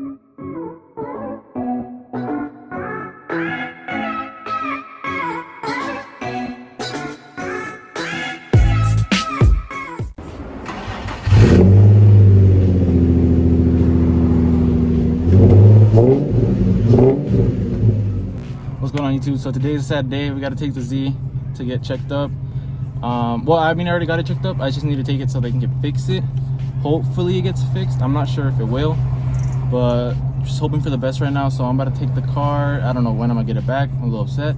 What's going on, YouTube? So today's a sad day. We got to take the Z to get checked up. Well, I mean, I already got it checked up. I just need to take it so they can fix it. Hopefully it gets fixed. I'm not sure if it will, but just hoping for the best right now. So I'm about to take the car. I don't know when I'm gonna get it back. I'm a little upset,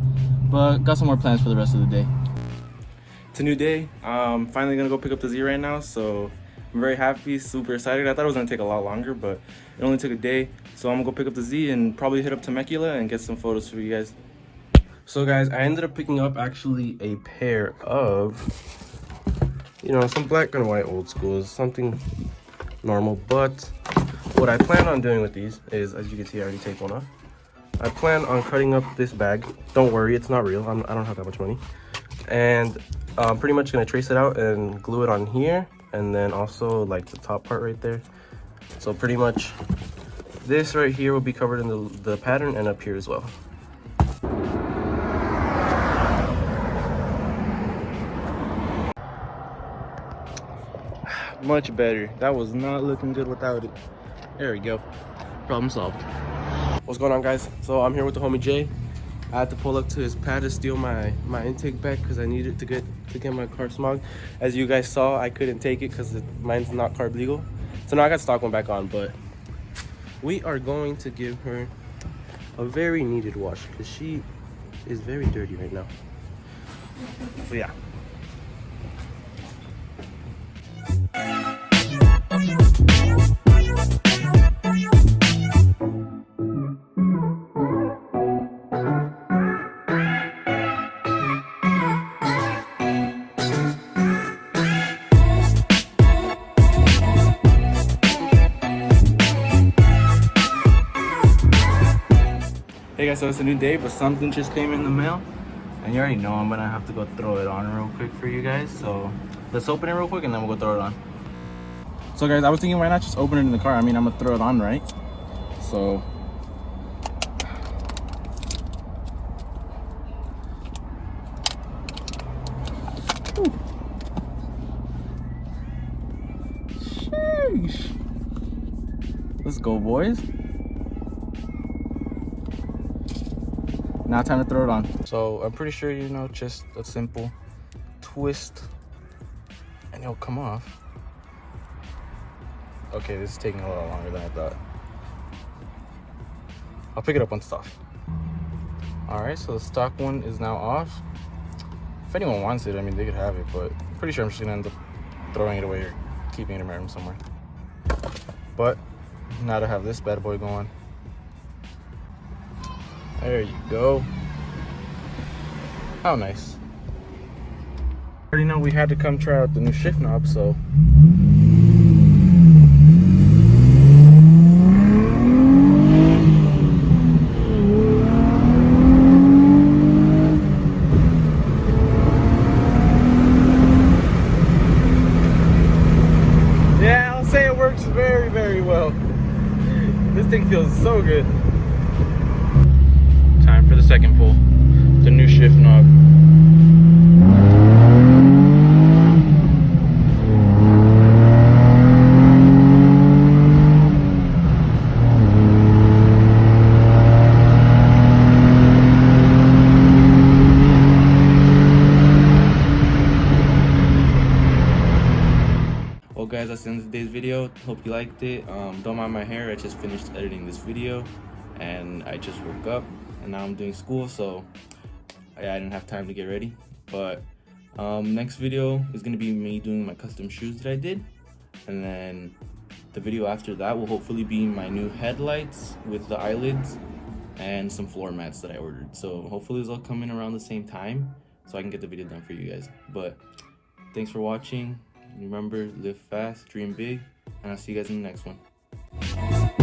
but got some more plans for the rest of the day. It's a new day. Finally gonna go pick up the Z right now. So I'm very happy, super excited. I thought it was gonna take a lot longer, but it only took a day. So I'm gonna go pick up the Z and probably hit up Temecula and get some photos for you guys. So guys, I ended up picking up actually a pair of, some black and white old schools, something normal. But what I plan on doing with these is, as you can see, I already take one off. I plan on cutting up this bag. Don't worry, it's not real. I don't have that much money. And I'm pretty much gonna trace it out and glue it on here, and then also like the top part right there. So pretty much this right here will be covered in the pattern, and up here as well. Much better. That was not looking good without it. There we go. Problem solved. What's going on, guys? So I'm here with the homie Jay. I had to pull up to his pad to steal my intake back because I needed to get my car smogged. As you guys saw, I couldn't take it because mine's not carb legal. So now I got stock one back on, but we are going to give her a very needed wash because she is very dirty right now. So yeah. Hey guys, so it's a new day, but something just came in the mail, and you already know I'm gonna have to go throw it on real quick for you guys. So let's open it real quick and then we'll go throw it on. So guys, I was thinking, why not just open it in the car? I mean, I'm gonna throw it on, right? So sheesh. Let's go, boys. Now time to throw it on. So I'm pretty sure, just a simple twist and it'll come off. Okay, this is taking a little longer than I thought. I'll pick it up once it's off. All right, so the stock one is now off. If anyone wants it, I mean, they could have it, but I'm pretty sure I'm just gonna end up throwing it away or keeping it in my room somewhere. But now to have this bad boy going. There you go. How nice. Already know we had to come try out the new shift knob, so. Yeah, I'll say it works very, very well. This thing feels so good. Time for the second pull, the new shift knob. Well guys, that's the end of today's video. Hope you liked it. Don't mind my hair, I just finished editing this video and I just woke up. And now I'm doing school, so I didn't have time to get ready. But next video is gonna be me doing my custom shoes that I did, and then the video after that will hopefully be my new headlights with the eyelids and some floor mats that I ordered. So hopefully those all come in around the same time so I can get the video done for you guys. But thanks for watching. Remember, live fast, dream big, and I'll see you guys in the next one.